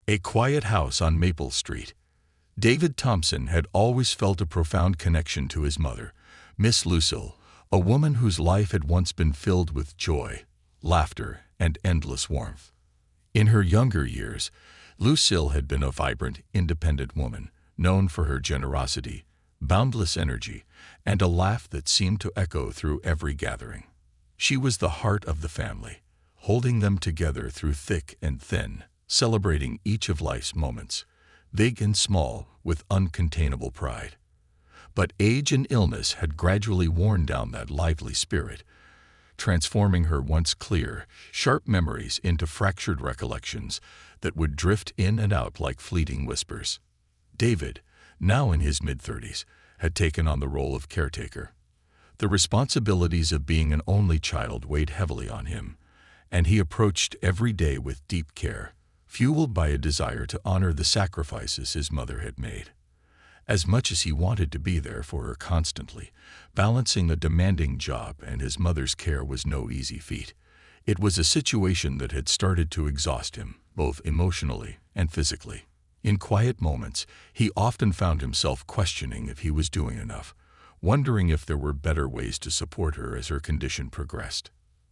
A quiet house on Maple Street. David Thompson had always felt a profound connection to his mother, Miss Lucille, a woman whose life had once been filled with joy, laughter, and endless warmth. In her younger years, Lucille had been a vibrant, independent woman, known for her generosity, boundless energy, and a laugh that seemed to echo through every gathering. She was the heart of the family, holding them together through thick and thin, celebrating each of life's moments, big and small, with uncontainable pride. But age and illness had gradually worn down that lively spirit, transforming her once clear, sharp memories into fractured recollections that would drift in and out like fleeting whispers. David, now in his mid-30s, had taken on the role of caretaker. The responsibilities of being an only child weighed heavily on him, and he approached every day with deep care, fueled by a desire to honor the sacrifices his mother had made. As much as he wanted to be there for her constantly, balancing a demanding job and his mother's care was no easy feat. It was a situation that had started to exhaust him, both emotionally and physically. In quiet moments, he often found himself questioning if he was doing enough, wondering if there were better ways to support her as her condition progressed.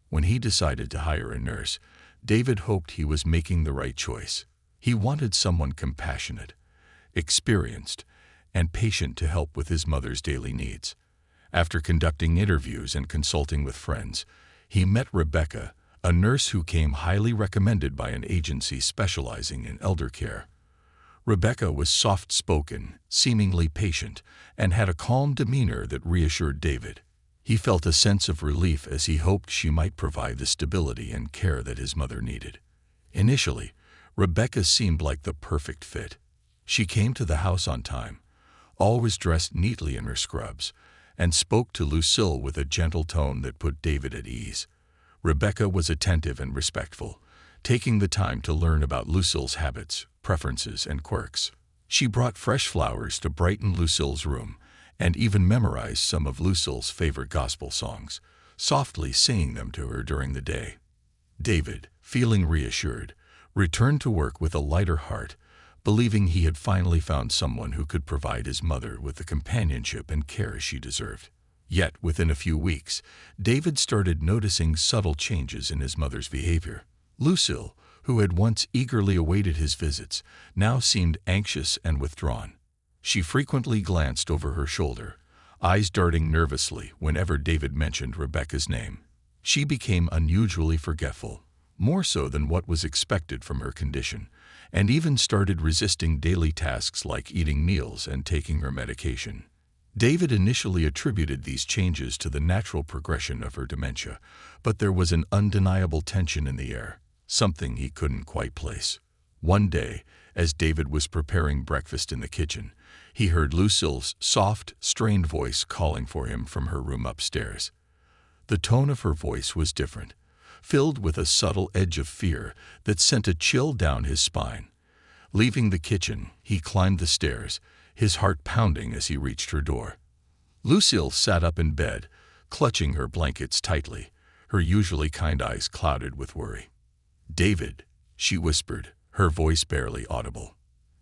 When he decided to hire a nurse, David hoped he was making the right choice. He wanted someone compassionate, experienced, and patient to help with his mother's daily needs. After conducting interviews and consulting with friends, he met Rebecca, a nurse who came highly recommended by an agency specializing in elder care. Rebecca was soft-spoken, seemingly patient, and had a calm demeanor that reassured David. He felt a sense of relief as he hoped she might provide the stability and care that his mother needed. Initially, Rebecca seemed like the perfect fit. She came to the house on time, always dressed neatly in her scrubs, and spoke to Lucille with a gentle tone that put David at ease. Rebecca was attentive and respectful, taking the time to learn about Lucille's habits, preferences, and quirks. She brought fresh flowers to brighten Lucille's room, and even memorized some of Lucille's favorite gospel songs, softly singing them to her during the day. David, feeling reassured, returned to work with a lighter heart, believing he had finally found someone who could provide his mother with the companionship and care she deserved. Yet, within a few weeks, David started noticing subtle changes in his mother's behavior. Lucille, who had once eagerly awaited his visits, now seemed anxious and withdrawn. She frequently glanced over her shoulder, eyes darting nervously whenever David mentioned Rebecca's name. She became unusually forgetful, more so than what was expected from her condition, and even started resisting daily tasks like eating meals and taking her medication. David initially attributed these changes to the natural progression of her dementia, but there was an undeniable tension in the air, something he couldn't quite place. One day, as David was preparing breakfast in the kitchen, he heard Lucille's soft, strained voice calling for him from her room upstairs. The tone of her voice was different, filled with a subtle edge of fear that sent a chill down his spine. Leaving the kitchen, he climbed the stairs, his heart pounding as he reached her door. Lucille sat up in bed, clutching her blankets tightly, her usually kind eyes clouded with worry. "David," she whispered, her voice barely audible.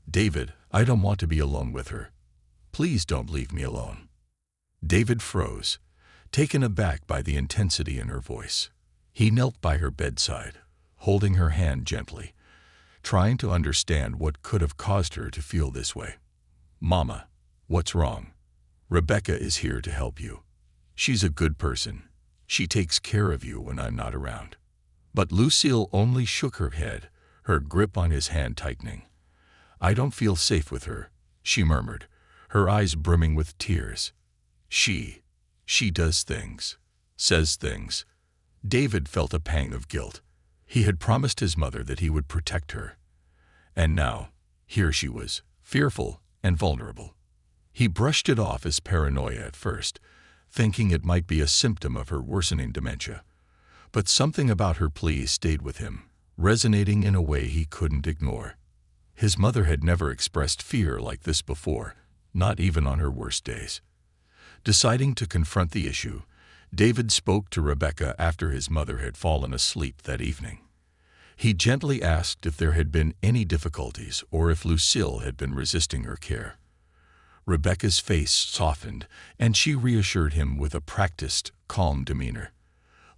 "David, I don't want to be alone with her. Please don't leave me alone." David froze, taken aback by the intensity in her voice. He knelt by her bedside, holding her hand gently, trying to understand what could have caused her to feel this way. "Mama, what's wrong? Rebecca is here to help you. She's a good person. She takes care of you when I'm not around." But Lucille only shook her head, her grip on his hand tightening. "I don't feel safe with her," she murmured, her eyes brimming with tears. She does things, says things." David felt a pang of guilt. He had promised his mother that he would protect her. And now, here she was, fearful and vulnerable. He brushed it off as paranoia at first, thinking it might be a symptom of her worsening dementia. But something about her plea stayed with him, resonating in a way he couldn't ignore. His mother had never expressed fear like this before, not even on her worst days. Deciding to confront the issue, David spoke to Rebecca after his mother had fallen asleep that evening. He gently asked if there had been any difficulties or if Lucille had been resisting her care. Rebecca's face softened, and she reassured him with a practiced, calm demeanor.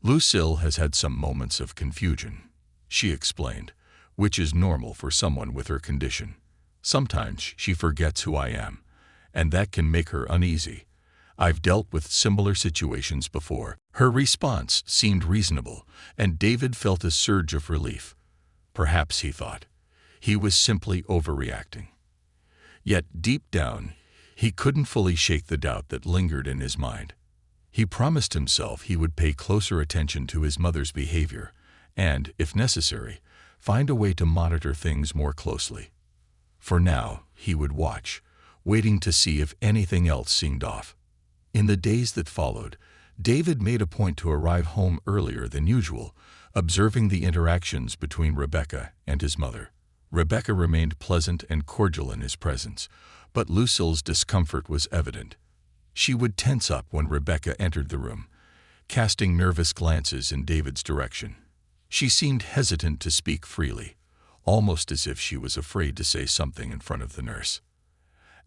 "Lucille has had some moments of confusion," she explained, "which is normal for someone with her condition. Sometimes she forgets who I am, and that can make her uneasy. I've dealt with similar situations before." Her response seemed reasonable, and David felt a surge of relief. Perhaps, he thought, he was simply overreacting. Yet deep down, he couldn't fully shake the doubt that lingered in his mind. He promised himself he would pay closer attention to his mother's behavior and, if necessary, find a way to monitor things more closely. For now, he would watch, waiting to see if anything else seemed off. In the days that followed, David made a point to arrive home earlier than usual, observing the interactions between Rebecca and his mother. Rebecca remained pleasant and cordial in his presence, but Lucille's discomfort was evident. She would tense up when Rebecca entered the room, casting nervous glances in David's direction. She seemed hesitant to speak freely, almost as if she was afraid to say something in front of the nurse.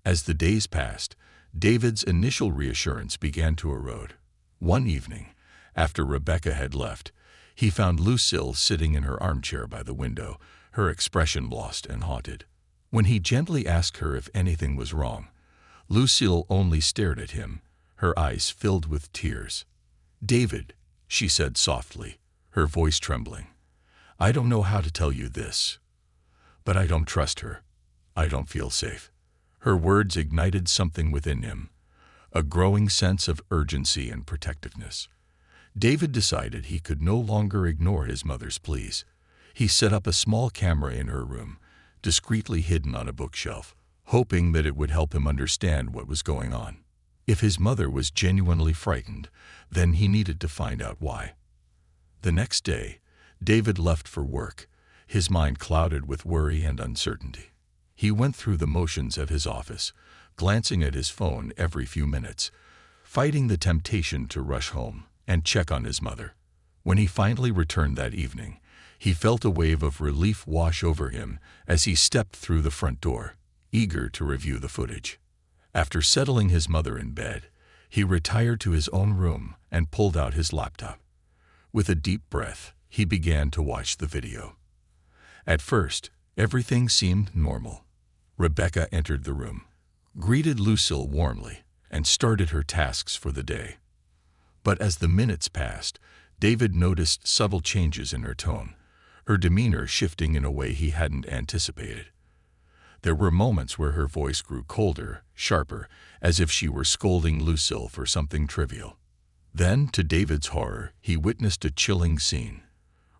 As the days passed, David's initial reassurance began to erode. One evening, after Rebecca had left, he found Lucille sitting in her armchair by the window, her expression lost and haunted. When he gently asked her if anything was wrong, Lucille only stared at him, her eyes filled with tears. "David," she said softly, her voice trembling, "I don't know how to tell you this, but I don't trust her. I don't feel safe." Her words ignited something within him, a growing sense of urgency and protectiveness. David decided he could no longer ignore his mother's pleas. He set up a small camera in her room, discreetly hidden on a bookshelf, hoping that it would help him understand what was going on. If his mother was genuinely frightened, then he needed to find out why. The next day, David left for work, his mind clouded with worry and uncertainty. He went through the motions of his office, glancing at his phone every few minutes, fighting the temptation to rush home and check on his mother. When he finally returned that evening, he felt a wave of relief wash over him as he stepped through the front door, eager to review the footage. After settling his mother in bed, he retired to his own room and pulled out his laptop. With a deep breath, he began to watch the video. At first, everything seemed normal. Rebecca entered the room, greeted Lucille warmly, and started her tasks for the day. But as the minutes passed, David noticed subtle changes in her tone, her demeanor shifting in a way he hadn't anticipated. There were moments where her voice grew colder, sharper, as if she were scolding Lucille for something trivial. Then, to David's horror, he witnessed a chilling scene.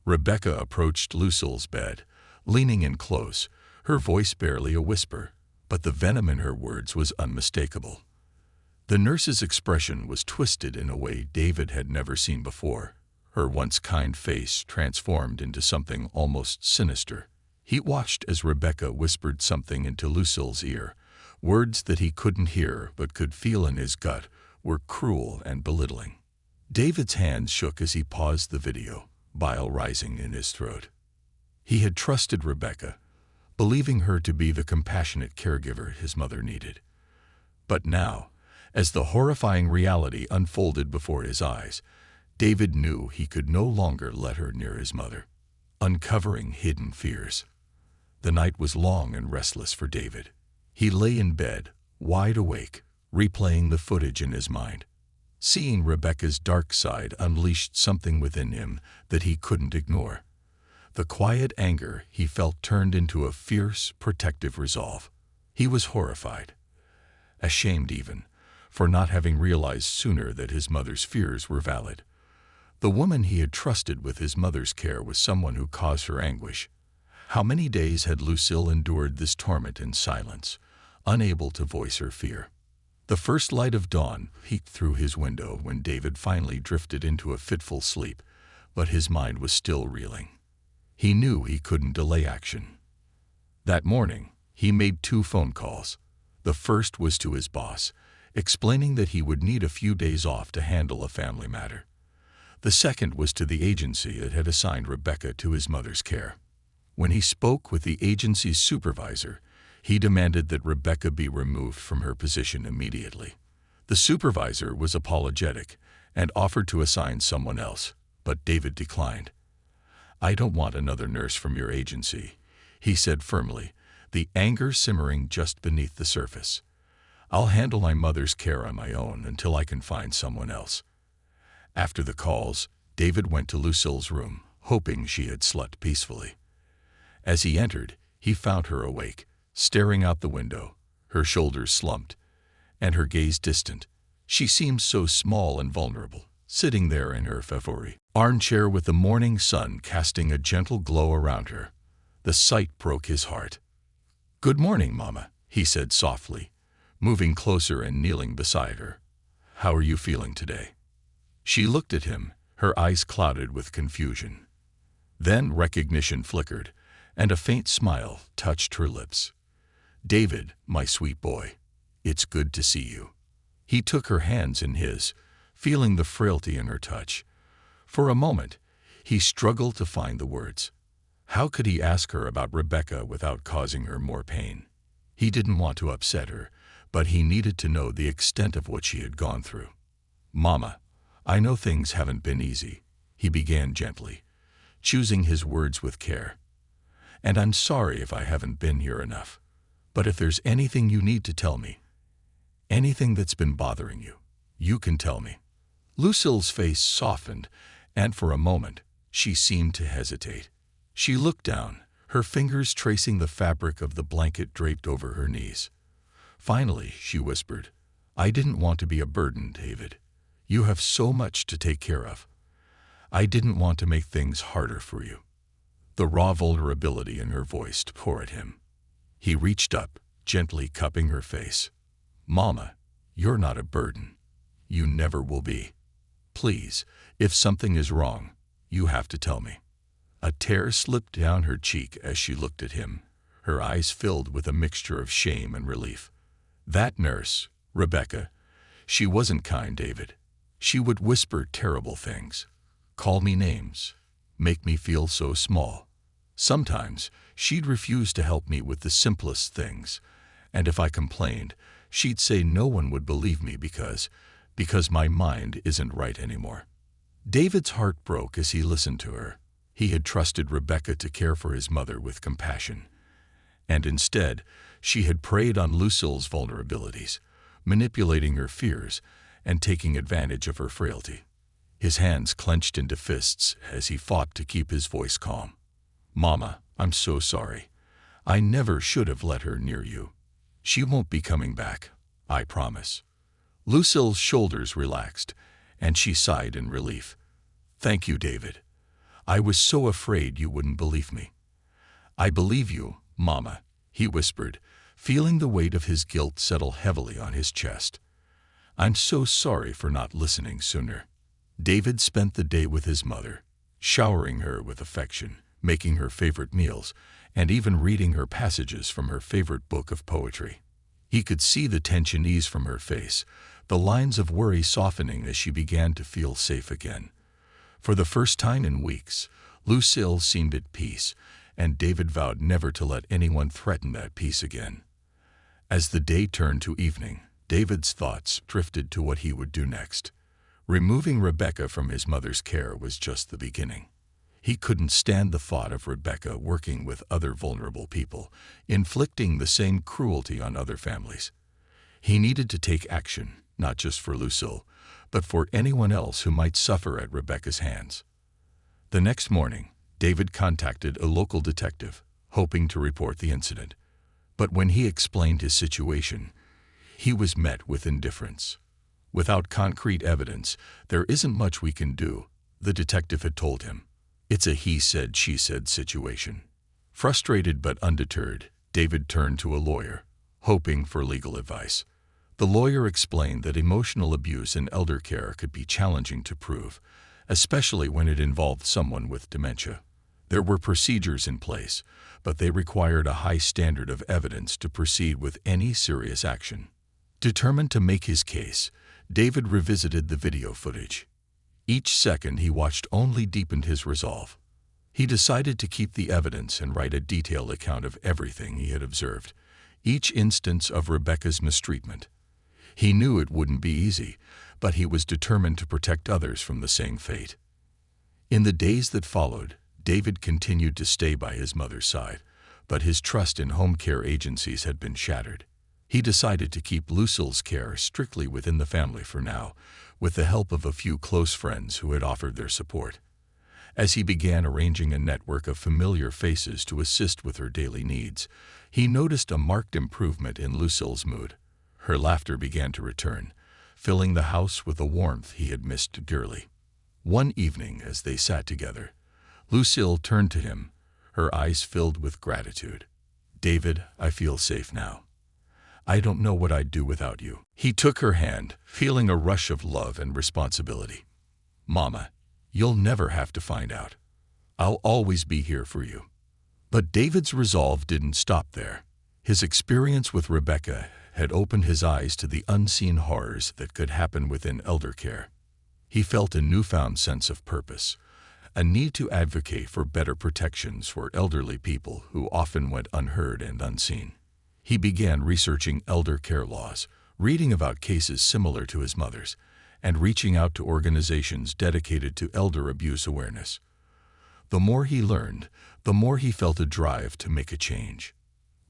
Rebecca approached Lucille's bed, leaning in close, her voice barely a whisper, but the venom in her words was unmistakable. The nurse's expression was twisted in a way David had never seen before, her once kind face transformed into something almost sinister. He watched as Rebecca whispered something into Lucille's ear. Words that he couldn't hear but could feel in his gut were cruel and belittling. David's hands shook as he paused the video, bile rising in his throat. He had trusted Rebecca, believing her to be the compassionate caregiver his mother needed. But now, as the horrifying reality unfolded before his eyes, David knew he could no longer let her near his mother, uncovering hidden fears. The night was long and restless for David. He lay in bed, wide awake, replaying the footage in his mind. Seeing Rebecca's dark side unleashed something within him that he couldn't ignore. The quiet anger he felt turned into a fierce, protective resolve. He was horrified, ashamed even, for not having realized sooner that his mother's fears were valid. The woman he had trusted with his mother's care was someone who caused her anguish. How many days had Lucille endured this torment in silence, unable to voice her fear? The first light of dawn peeked through his window when David finally drifted into a fitful sleep, but his mind was still reeling. He knew he couldn't delay action. That morning, he made 2 phone calls. The first was to his boss, explaining that he would need a few days off to handle a family matter. The second was to the agency that had assigned Rebecca to his mother's care. When he spoke with the agency's supervisor, he demanded that Rebecca be removed from her position immediately. The supervisor was apologetic and offered to assign someone else, but David declined. "I don't want another nurse from your agency," he said firmly, the anger simmering just beneath the surface. "I'll handle my mother's care on my own until I can find someone else." After the calls, David went to Lucille's room, hoping she had slept peacefully. As he entered, he found her awake, staring out the window, her shoulders slumped, and her gaze distant. She seemed so small and vulnerable, sitting there in her favori armchair with the morning sun casting a gentle glow around her. The sight broke his heart. "Good morning, Mama," he said softly, moving closer and kneeling beside her. "How are you feeling today?" She looked at him, her eyes clouded with confusion. Then recognition flickered, and a faint smile touched her lips. "David, my sweet boy, it's good to see you." He took her hands in his, feeling the frailty in her touch. For a moment, he struggled to find the words. How could he ask her about Rebecca without causing her more pain? He didn't want to upset her, but he needed to know the extent of what she had gone through. "Mama, I know things haven't been easy," he began gently, choosing his words with care. "And I'm sorry if I haven't been here enough. But if there's anything you need to tell me, anything that's been bothering you, you can tell me." Lucille's face softened, and for a moment, she seemed to hesitate. She looked down, her fingers tracing the fabric of the blanket draped over her knees. Finally, she whispered, "I didn't want to be a burden, David. You have so much to take care of. I didn't want to make things harder for you." The raw vulnerability in her voice tore at him. He reached up, gently cupping her face. "Mama, you're not a burden. You never will be. Please, if something is wrong, you have to tell me." A tear slipped down her cheek as she looked at him, her eyes filled with a mixture of shame and relief. That nurse, Rebecca, she wasn't kind, David. She would whisper terrible things, call me names, make me feel so small. Sometimes she'd refuse to help me with the simplest things, and if I complained, she'd say no one would believe me because my mind isn't right anymore. David's heart broke as he listened to her. He had trusted Rebecca to care for his mother with compassion, and instead, she had preyed on Lucille's vulnerabilities, manipulating her fears and taking advantage of her frailty. His hands clenched into fists as he fought to keep his voice calm. "Mama, I'm so sorry. I never should have let her near you. She won't be coming back, I promise." Lucille's shoulders relaxed, and she sighed in relief. "Thank you, David. I was so afraid you wouldn't believe me." "I believe you, Mama," he whispered, feeling the weight of his guilt settle heavily on his chest. "I'm so sorry for not listening sooner." David spent the day with his mother, showering her with affection, making her favorite meals, and even reading her passages from her favorite book of poetry. He could see the tension ease from her face, the lines of worry softening as she began to feel safe again. For the first time in weeks, Lucille seemed at peace, and David vowed never to let anyone threaten that peace again. As the day turned to evening, David's thoughts drifted to what he would do next. Removing Rebecca from his mother's care was just the beginning. He couldn't stand the thought of Rebecca working with other vulnerable people, inflicting the same cruelty on other families. He needed to take action, not just for Lucille, but for anyone else who might suffer at Rebecca's hands. The next morning, David contacted a local detective, hoping to report the incident. But when he explained his situation, he was met with indifference. "Without concrete evidence, there isn't much we can do," the detective had told him. "It's a he said, she said situation." Frustrated but undeterred, David turned to a lawyer, hoping for legal advice. The lawyer explained that emotional abuse in elder care could be challenging to prove, especially when it involved someone with dementia. There were procedures in place, but they required a high standard of evidence to proceed with any serious action. Determined to make his case, David revisited the video footage. Each second he watched only deepened his resolve. He decided to keep the evidence and write a detailed account of everything he had observed, each instance of Rebecca's mistreatment. He knew it wouldn't be easy, but he was determined to protect others from the same fate. In the days that followed, David continued to stay by his mother's side, but his trust in home care agencies had been shattered. He decided to keep Lucille's care strictly within the family for now, with the help of a few close friends who had offered their support. As he began arranging a network of familiar faces to assist with her daily needs, he noticed a marked improvement in Lucille's mood. Her laughter began to return, filling the house with a warmth he had missed dearly. One evening, as they sat together, Lucille turned to him, her eyes filled with gratitude. "David, I feel safe now. I don't know what I'd do without you." He took her hand, feeling a rush of love and responsibility. "Mama, you'll never have to find out. I'll always be here for you." But David's resolve didn't stop there. His experience with Rebecca had opened his eyes to the unseen horrors that could happen within elder care. He felt a newfound sense of purpose, a need to advocate for better protections for elderly people who often went unheard and unseen. He began researching elder care laws, reading about cases similar to his mother's, and reaching out to organizations dedicated to elder abuse awareness. The more he learned, the more he felt a drive to make a change.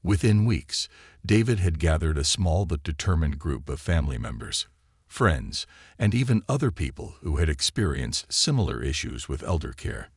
Within weeks, David had gathered a small but determined group of family members, friends, and even other people who had experienced similar issues with elder care.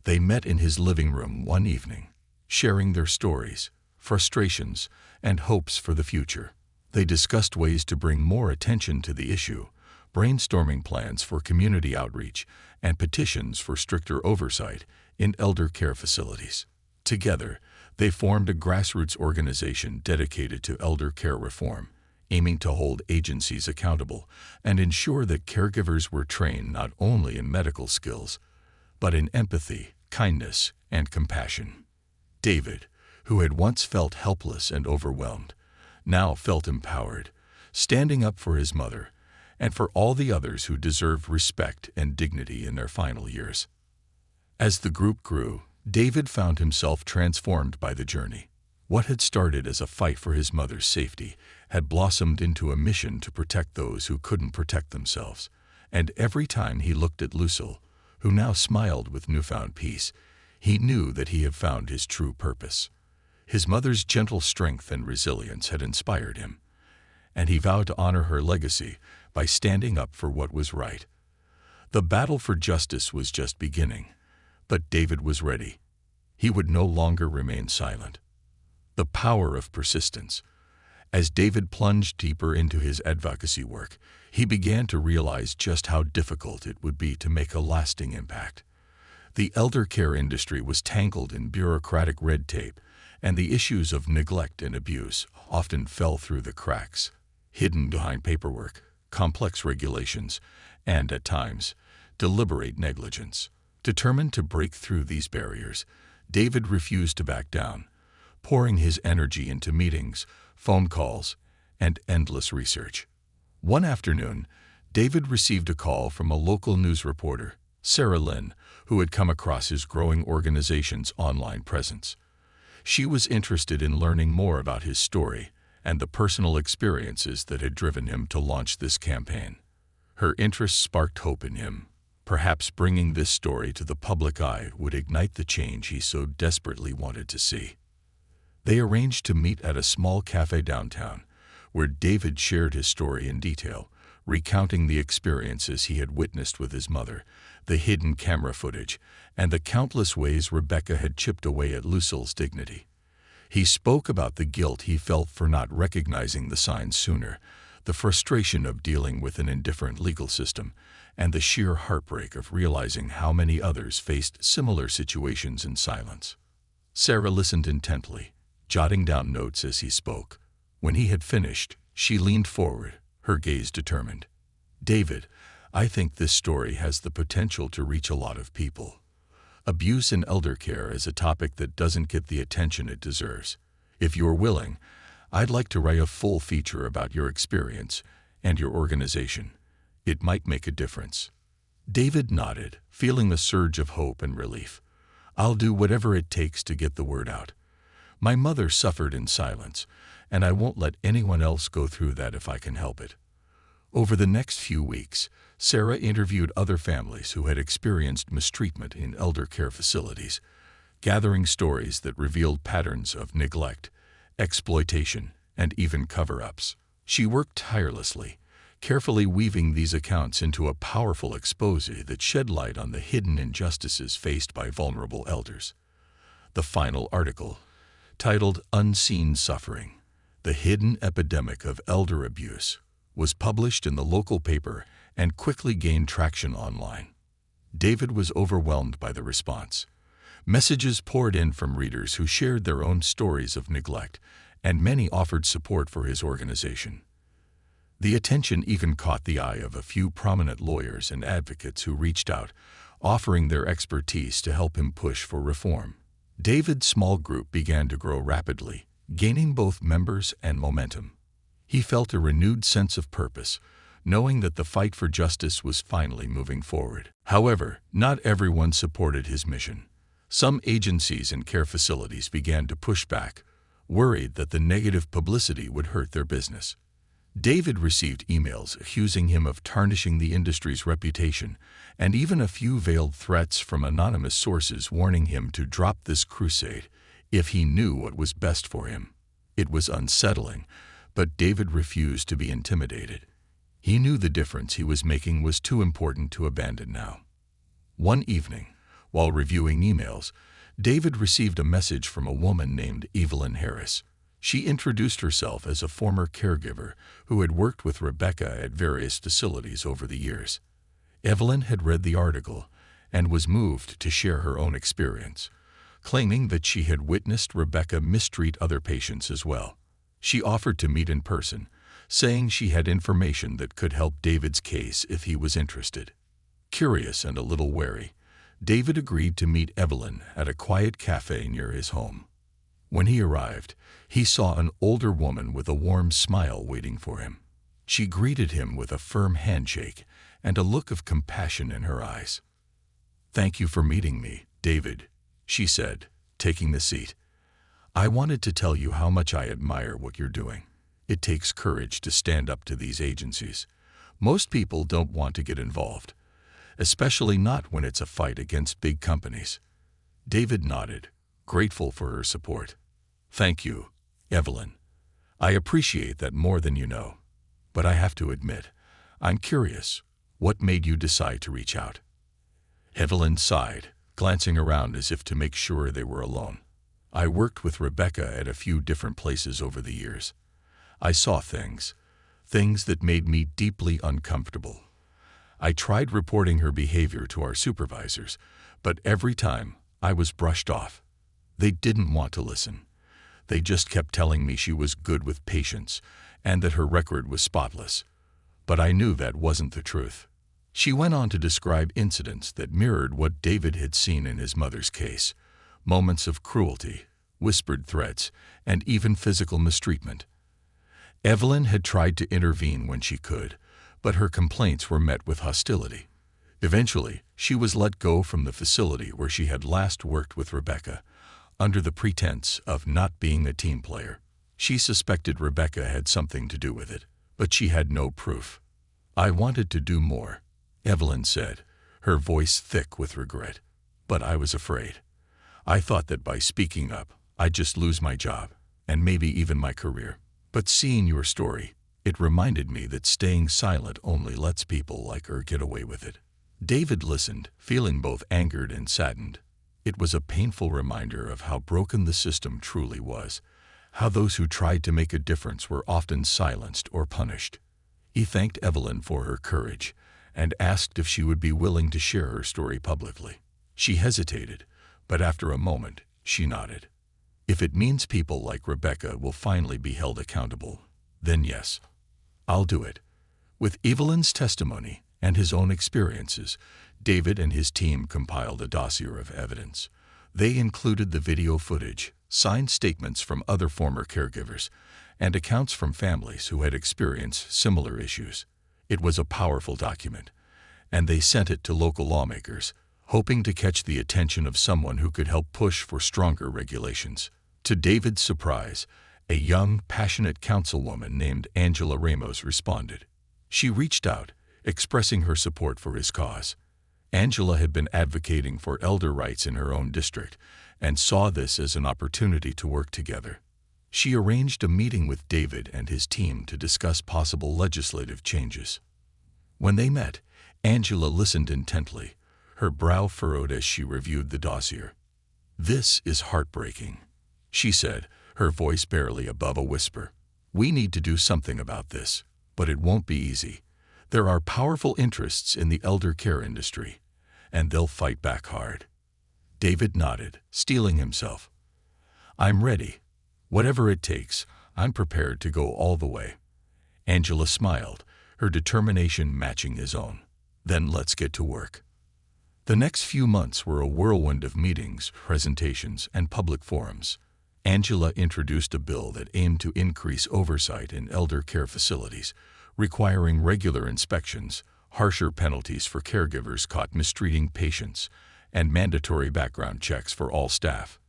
They met in his living room one evening, sharing their stories, frustrations, and hopes for the future. They discussed ways to bring more attention to the issue, brainstorming plans for community outreach, and petitions for stricter oversight in elder care facilities. Together, they formed a grassroots organization dedicated to elder care reform, aiming to hold agencies accountable and ensure that caregivers were trained not only in medical skills, but in empathy, kindness, and compassion. David, who had once felt helpless and overwhelmed, now felt empowered, standing up for his mother and for all the others who deserved respect and dignity in their final years. As the group grew, David found himself transformed by the journey. What had started as a fight for his mother's safety had blossomed into a mission to protect those who couldn't protect themselves. And every time he looked at Lucille, who now smiled with newfound peace, he knew that he had found his true purpose. His mother's gentle strength and resilience had inspired him, and he vowed to honor her legacy by standing up for what was right. The battle for justice was just beginning, but David was ready. He would no longer remain silent. The power of persistence. As David plunged deeper into his advocacy work, he began to realize just how difficult it would be to make a lasting impact. The elder care industry was tangled in bureaucratic red tape, and the issues of neglect and abuse often fell through the cracks, hidden behind paperwork, complex regulations, and, at times, deliberate negligence. Determined to break through these barriers, David refused to back down, pouring his energy into meetings, phone calls, and endless research. One afternoon, David received a call from a local news reporter, Sarah Lynn, who had come across his growing organization's online presence. She was interested in learning more about his story and the personal experiences that had driven him to launch this campaign. Her interest sparked hope in him. Perhaps bringing this story to the public eye would ignite the change he so desperately wanted to see. They arranged to meet at a small cafe downtown, where David shared his story in detail, recounting the experiences he had witnessed with his mother, the hidden camera footage, and the countless ways Rebecca had chipped away at Lucille's dignity. He spoke about the guilt he felt for not recognizing the signs sooner, the frustration of dealing with an indifferent legal system, and the sheer heartbreak of realizing how many others faced similar situations in silence. Sarah listened intently, jotting down notes as he spoke. When he had finished, she leaned forward, her gaze determined. "David, I think this story has the potential to reach a lot of people. Abuse in elder care is a topic that doesn't get the attention it deserves. If you're willing, I'd like to write a full feature about your experience and your organization. It might make a difference." David nodded, feeling a surge of hope and relief. I'll do whatever it takes to get the word out. My mother suffered in silence, and I won't let anyone else go through that if I can help it." Over the next few weeks, Sarah interviewed other families who had experienced mistreatment in elder care facilities, gathering stories that revealed patterns of neglect, exploitation, and even cover-ups. She worked tirelessly, carefully weaving these accounts into a powerful exposé that shed light on the hidden injustices faced by vulnerable elders. The final article, titled "Unseen Suffering: The Hidden Epidemic of Elder Abuse," was published in the local paper and quickly gained traction online. David was overwhelmed by the response. Messages poured in from readers who shared their own stories of neglect, and many offered support for his organization. The attention even caught the eye of a few prominent lawyers and advocates who reached out, offering their expertise to help him push for reform. David's small group began to grow rapidly, gaining both members and momentum. He felt a renewed sense of purpose, knowing that the fight for justice was finally moving forward. However, not everyone supported his mission. Some agencies and care facilities began to push back, worried that the negative publicity would hurt their business. David received emails accusing him of tarnishing the industry's reputation, and even a few veiled threats from anonymous sources warning him to drop this crusade if he knew what was best for him. It was unsettling, but David refused to be intimidated. He knew the difference he was making was too important to abandon now. One evening, while reviewing emails, David received a message from a woman named Evelyn Harris. She introduced herself as a former caregiver who had worked with Rebecca at various facilities over the years. Evelyn had read the article and was moved to share her own experience, claiming that she had witnessed Rebecca mistreat other patients as well. She offered to meet in person, saying she had information that could help David's case if he was interested. Curious and a little wary, David agreed to meet Evelyn at a quiet cafe near his home. When he arrived, he saw an older woman with a warm smile waiting for him. She greeted him with a firm handshake and a look of compassion in her eyes. "Thank you for meeting me, David," she said, taking the seat. "I wanted to tell you how much I admire what you're doing. It takes courage to stand up to these agencies. Most people don't want to get involved, especially not when it's a fight against big companies." David nodded, grateful for her support. "Thank you, Evelyn. I appreciate that more than you know. But I have to admit, I'm curious, what made you decide to reach out?" Evelyn sighed, glancing around as if to make sure they were alone. "I worked with Rebecca at a few different places over the years. I saw things that made me deeply uncomfortable. I tried reporting her behavior to our supervisors, but every time I was brushed off. They didn't want to listen. They just kept telling me she was good with patients and that her record was spotless. But I knew that wasn't the truth." She went on to describe incidents that mirrored what David had seen in his mother's case: moments of cruelty, whispered threats, and even physical mistreatment. Evelyn had tried to intervene when she could, but her complaints were met with hostility. Eventually, she was let go from the facility where she had last worked with Rebecca, under the pretense of not being a team player. She suspected Rebecca had something to do with it, but she had no proof. "I wanted to do more," Evelyn said, her voice thick with regret. "But I was afraid. I thought that by speaking up, I'd just lose my job, and maybe even my career. But seeing your story, it reminded me that staying silent only lets people like her get away with it." David listened, feeling both angered and saddened. It was a painful reminder of how broken the system truly was, how those who tried to make a difference were often silenced or punished. He thanked Evelyn for her courage and asked if she would be willing to share her story publicly. She hesitated, but after a moment, she nodded. "If it means people like Rebecca will finally be held accountable, then yes, I'll do it." With Evelyn's testimony and his own experiences, David and his team compiled a dossier of evidence. They included the video footage, signed statements from other former caregivers, and accounts from families who had experienced similar issues. It was a powerful document, and they sent it to local lawmakers, hoping to catch the attention of someone who could help push for stronger regulations. To David's surprise, a young, passionate councilwoman named Angela Ramos responded. She reached out, expressing her support for his cause. Angela had been advocating for elder rights in her own district and saw this as an opportunity to work together. She arranged a meeting with David and his team to discuss possible legislative changes. When they met, Angela listened intently, her brow furrowed as she reviewed the dossier. "This is heartbreaking," she said, her voice barely above a whisper. "We need to do something about this, but it won't be easy. There are powerful interests in the elder care industry, and they'll fight back hard." David nodded, steeling himself. "I'm ready. Whatever it takes, I'm prepared to go all the way." Angela smiled, her determination matching his own. "Then let's get to work." The next few months were a whirlwind of meetings, presentations, and public forums. Angela introduced a bill that aimed to increase oversight in elder care facilities, requiring regular inspections, harsher penalties for caregivers caught mistreating patients, and mandatory background checks for all staff.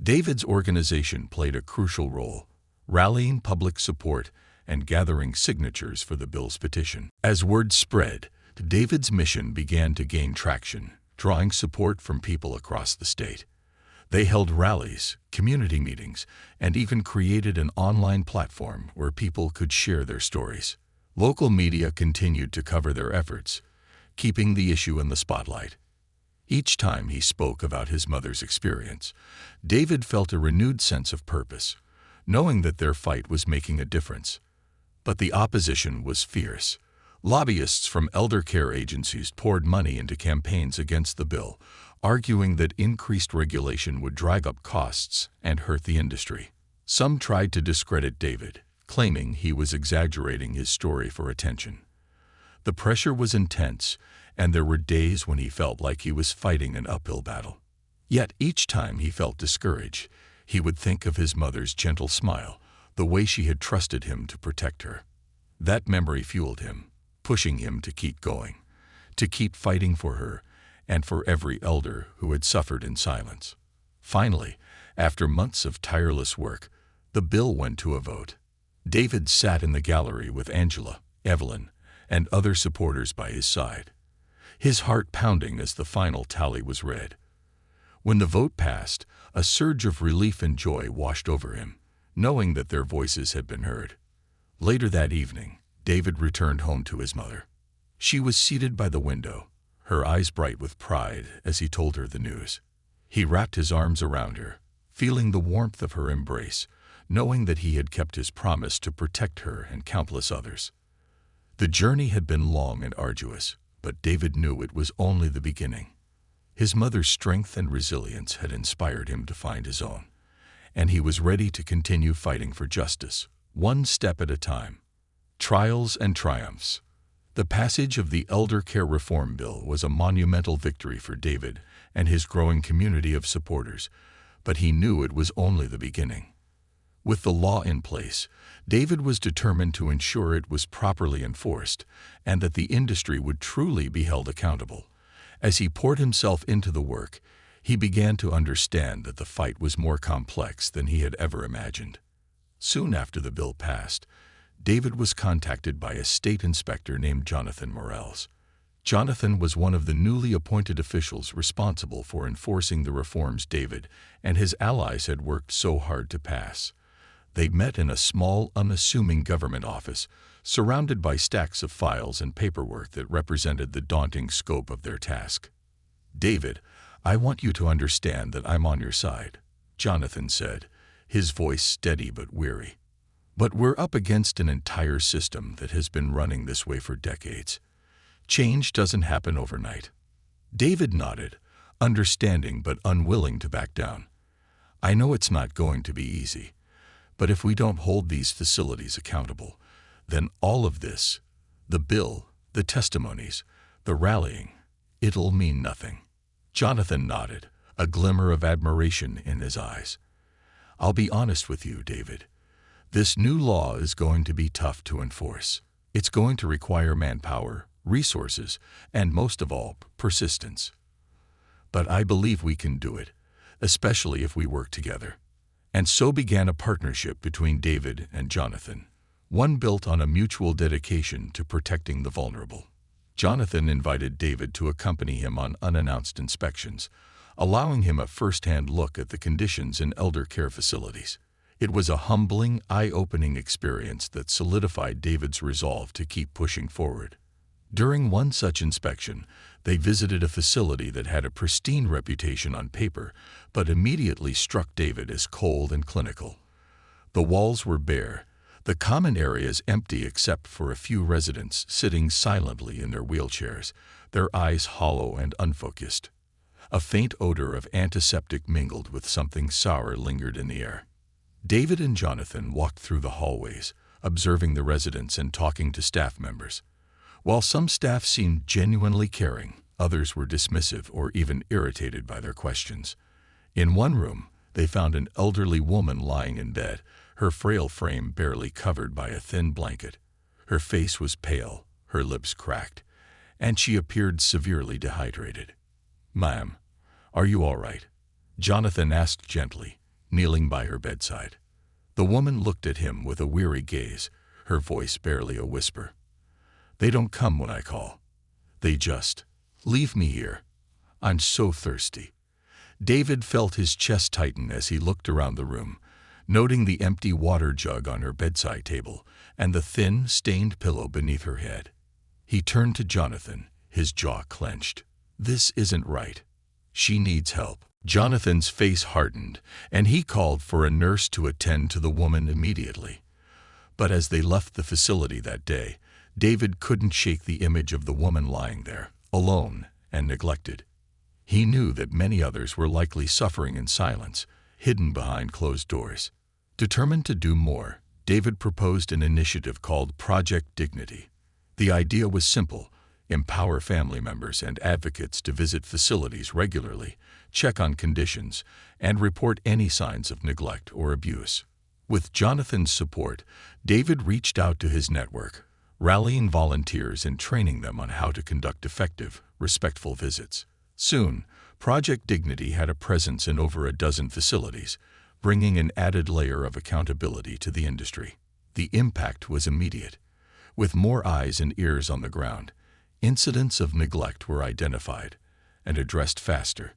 David's organization played a crucial role, rallying public support and gathering signatures for the bill's petition. As word spread, David's mission began to gain traction, drawing support from people across the state. They held rallies, community meetings, and even created an online platform where people could share their stories. Local media continued to cover their efforts, keeping the issue in the spotlight. Each time he spoke about his mother's experience, David felt a renewed sense of purpose, knowing that their fight was making a difference. But the opposition was fierce. Lobbyists from elder care agencies poured money into campaigns against the bill, arguing that increased regulation would drive up costs and hurt the industry. Some tried to discredit David, claiming he was exaggerating his story for attention. The pressure was intense, and there were days when he felt like he was fighting an uphill battle. Yet each time he felt discouraged, he would think of his mother's gentle smile, the way she had trusted him to protect her. That memory fueled him, pushing him to keep going, to keep fighting for her and for every elder who had suffered in silence. Finally, after months of tireless work, the bill went to a vote. David sat in the gallery with Angela, Evelyn, and other supporters by his side, his heart pounding as the final tally was read. When the vote passed, a surge of relief and joy washed over him, knowing that their voices had been heard. Later that evening, David returned home to his mother. She was seated by the window, her eyes bright with pride as he told her the news. He wrapped his arms around her, feeling the warmth of her embrace, knowing that he had kept his promise to protect her and countless others. The journey had been long and arduous, but David knew it was only the beginning. His mother's strength and resilience had inspired him to find his own, and he was ready to continue fighting for justice, one step at a time. Trials and triumphs. The passage of the Elder Care Reform Bill was a monumental victory for David and his growing community of supporters, but he knew it was only the beginning. With the law in place, David was determined to ensure it was properly enforced and that the industry would truly be held accountable. As he poured himself into the work, he began to understand that the fight was more complex than he had ever imagined. Soon after the bill passed, David was contacted by a state inspector named Jonathan Morales. Jonathan was one of the newly appointed officials responsible for enforcing the reforms David and his allies had worked so hard to pass. They met in a small, unassuming government office, surrounded by stacks of files and paperwork that represented the daunting scope of their task. "David, I want you to understand that I'm on your side," Jonathan said, his voice steady but weary. "But we're up against an entire system that has been running this way for decades. Change doesn't happen overnight." David nodded, understanding but unwilling to back down. "I know it's not going to be easy, but if we don't hold these facilities accountable, then all of this, the bill, the testimonies, the rallying, it'll mean nothing." Jonathan nodded, a glimmer of admiration in his eyes. "I'll be honest with you, David. This new law is going to be tough to enforce. It's going to require manpower, resources, and most of all, persistence." but I believe we can do it, especially if we work together." And so began a partnership between David and Jonathan, one built on a mutual dedication to protecting the vulnerable. Jonathan invited David to accompany him on unannounced inspections, allowing him a first-hand look at the conditions in elder care facilities. It was a humbling, eye-opening experience that solidified David's resolve to keep pushing forward. During one such inspection, they visited a facility that had a pristine reputation on paper, but immediately struck David as cold and clinical. The walls were bare, the common areas empty except for a few residents sitting silently in their wheelchairs, their eyes hollow and unfocused. A faint odor of antiseptic mingled with something sour lingered in the air. David and Jonathan walked through the hallways, observing the residents and talking to staff members. While some staff seemed genuinely caring, others were dismissive or even irritated by their questions. In one room, they found an elderly woman lying in bed, her frail frame barely covered by a thin blanket. Her face was pale, her lips cracked, and she appeared severely dehydrated. "Ma'am, are you all right?" Jonathan asked gently, kneeling by her bedside. The woman looked at him with a weary gaze, her voice barely a whisper. "They don't come when I call. They just leave me here. I'm so thirsty." David felt his chest tighten as he looked around the room, noting the empty water jug on her bedside table and the thin, stained pillow beneath her head. He turned to Jonathan, his jaw clenched. "This isn't right. She needs help." Jonathan's face hardened, and he called for a nurse to attend to the woman immediately. But as they left the facility that day, David couldn't shake the image of the woman lying there, alone and neglected. He knew that many others were likely suffering in silence, hidden behind closed doors. Determined to do more, David proposed an initiative called Project Dignity. The idea was simple: empower family members and advocates to visit facilities regularly, check on conditions, and report any signs of neglect or abuse. With Jonathan's support, David reached out to his network, rallying volunteers and training them on how to conduct effective, respectful visits. Soon, Project Dignity had a presence in over a dozen facilities, bringing an added layer of accountability to the industry. The impact was immediate. With more eyes and ears on the ground, incidents of neglect were identified and addressed faster.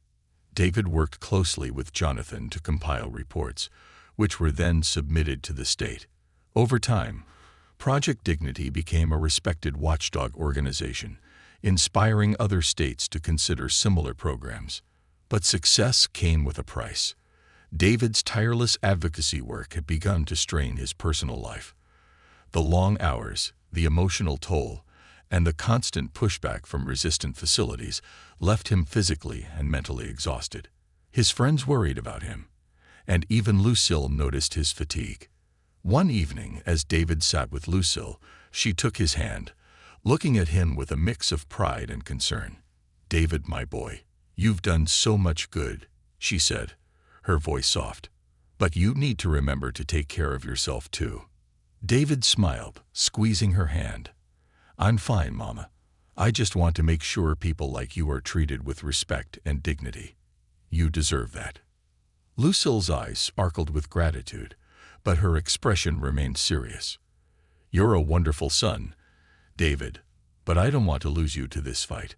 David worked closely with Jonathan to compile reports, which were then submitted to the state. Over time, Project Dignity became a respected watchdog organization, inspiring other states to consider similar programs. But success came with a price. David's tireless advocacy work had begun to strain his personal life. The long hours, the emotional toll, and the constant pushback from resistant facilities left him physically and mentally exhausted. His friends worried about him, and even Lucille noticed his fatigue. One evening, as David sat with Lucille, she took his hand, looking at him with a mix of pride and concern. "David, my boy, you've done so much good," she said, her voice soft. "But you need to remember to take care of yourself too." David smiled, squeezing her hand. "I'm fine, Mama. I just want to make sure people like you are treated with respect and dignity. You deserve that." Lucille's eyes sparkled with gratitude, but her expression remained serious. "You're a wonderful son, David, but I don't want to lose you to this fight.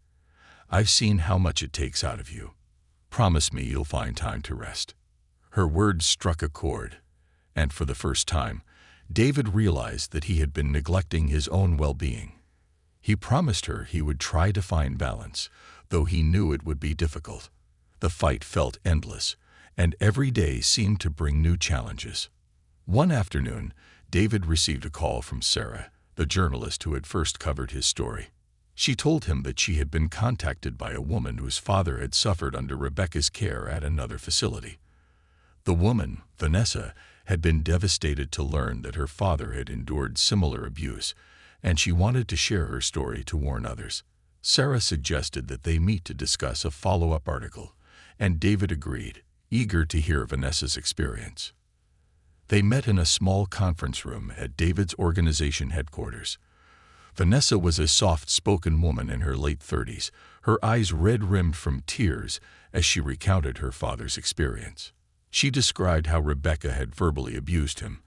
I've seen how much it takes out of you. Promise me you'll find time to rest." Her words struck a chord, and for the first time, David realized that he had been neglecting his own well-being. He promised her he would try to find balance, though he knew it would be difficult. The fight felt endless, and every day seemed to bring new challenges. One afternoon, David received a call from Sarah, the journalist who had first covered his story. She told him that she had been contacted by a woman whose father had suffered under Rebecca's care at another facility. The woman, Vanessa, had been devastated to learn that her father had endured similar abuse, and she wanted to share her story to warn others. Sarah suggested that they meet to discuss a follow-up article, and David agreed, eager to hear Vanessa's experience. They met in a small conference room at David's organization headquarters. Vanessa was a soft-spoken woman in her late 30s, her eyes red-rimmed from tears as she recounted her father's experience. She described how Rebecca had verbally abused him,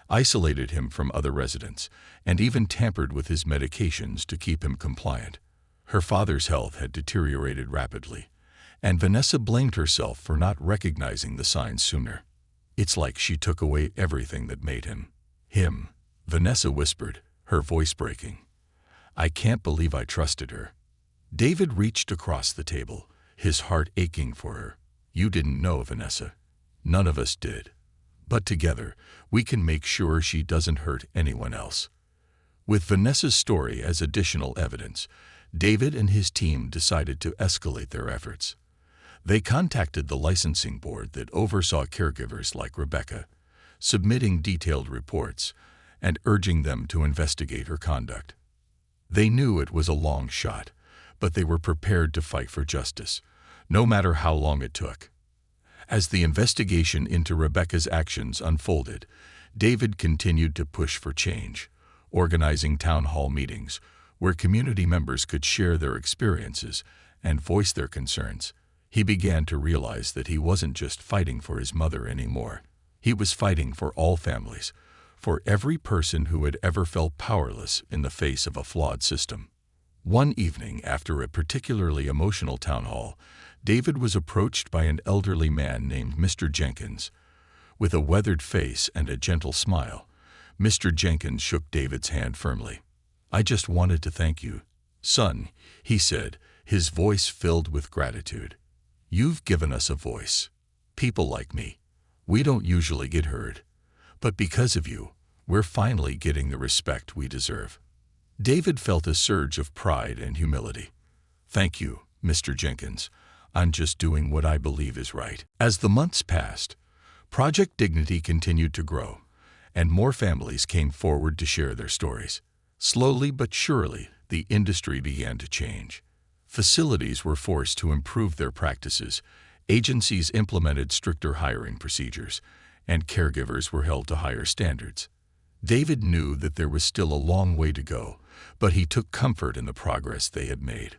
isolated him from other residents, and even tampered with his medications to keep him compliant. Her father's health had deteriorated rapidly, and Vanessa blamed herself for not recognizing the signs sooner. It's like she took away everything that made him. Vanessa whispered, her voice breaking. I can't believe I trusted her. David reached across the table, his heart aching for her. You didn't know, Vanessa. None of us did. But together, we can make sure she doesn't hurt anyone else. With Vanessa's story as additional evidence, David and his team decided to escalate their efforts. They contacted the licensing board that oversaw caregivers like Rebecca, submitting detailed reports and urging them to investigate her conduct. They knew it was a long shot, but they were prepared to fight for justice, no matter how long it took. As the investigation into Rebecca's actions unfolded, David continued to push for change, organizing town hall meetings where community members could share their experiences and voice their concerns. He began to realize that he wasn't just fighting for his mother anymore. He was fighting for all families, for every person who had ever felt powerless in the face of a flawed system. One evening, after a particularly emotional town hall, David was approached by an elderly man named Mr. Jenkins. With a weathered face and a gentle smile, Mr. Jenkins shook David's hand firmly. I just wanted to thank you, son, he said, his voice filled with gratitude. You've given us a voice. People like me. We don't usually get heard. But because of you, we're finally getting the respect we deserve. David felt a surge of pride and humility. Thank you, Mr. Jenkins. I'm just doing what I believe is right. As the months passed, Project Dignity continued to grow, and more families came forward to share their stories. Slowly but surely, the industry began to change. Facilities were forced to improve their practices, agencies implemented stricter hiring procedures, and caregivers were held to higher standards. David knew that there was still a long way to go, but he took comfort in the progress they had made.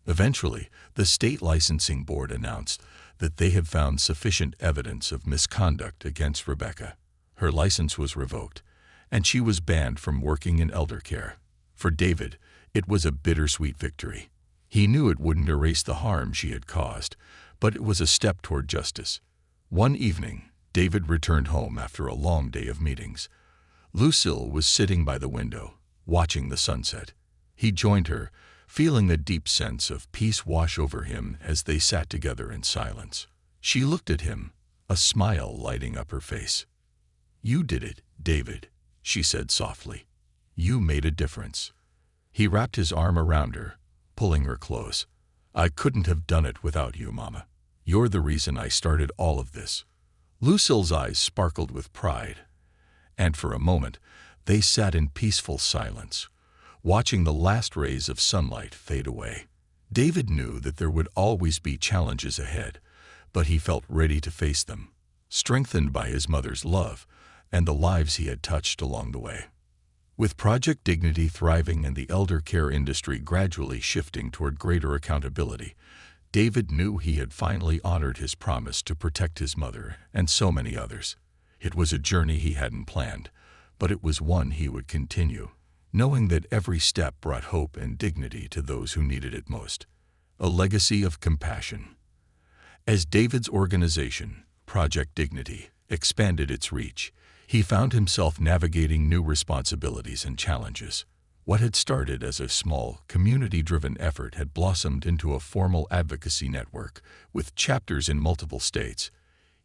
Eventually, the state licensing board announced that they had found sufficient evidence of misconduct against Rebecca. Her license was revoked, and she was banned from working in elder care. For David, it was a bittersweet victory. He knew it wouldn't erase the harm she had caused, but it was a step toward justice. One evening, David returned home after a long day of meetings. Lucille was sitting by the window, watching the sunset. He joined her, feeling a deep sense of peace wash over him as they sat together in silence. She looked at him, a smile lighting up her face. You did it, David, she said softly. You made a difference. He wrapped his arm around her, pulling her close. I couldn't have done it without you, Mama. You're the reason I started all of this. Lucille's eyes sparkled with pride, and for a moment they sat in peaceful silence, watching the last rays of sunlight fade away. David knew that there would always be challenges ahead, but he felt ready to face them, strengthened by his mother's love and the lives he had touched along the way. With Project Dignity thriving and the elder care industry gradually shifting toward greater accountability, David knew he had finally honored his promise to protect his mother and so many others. It was a journey he hadn't planned, but it was one he would continue, knowing that every step brought hope and dignity to those who needed it most. A legacy of compassion. As David's organization, Project Dignity, expanded its reach, he found himself navigating new responsibilities and challenges. What had started as a small, community-driven effort had blossomed into a formal advocacy network with chapters in multiple states,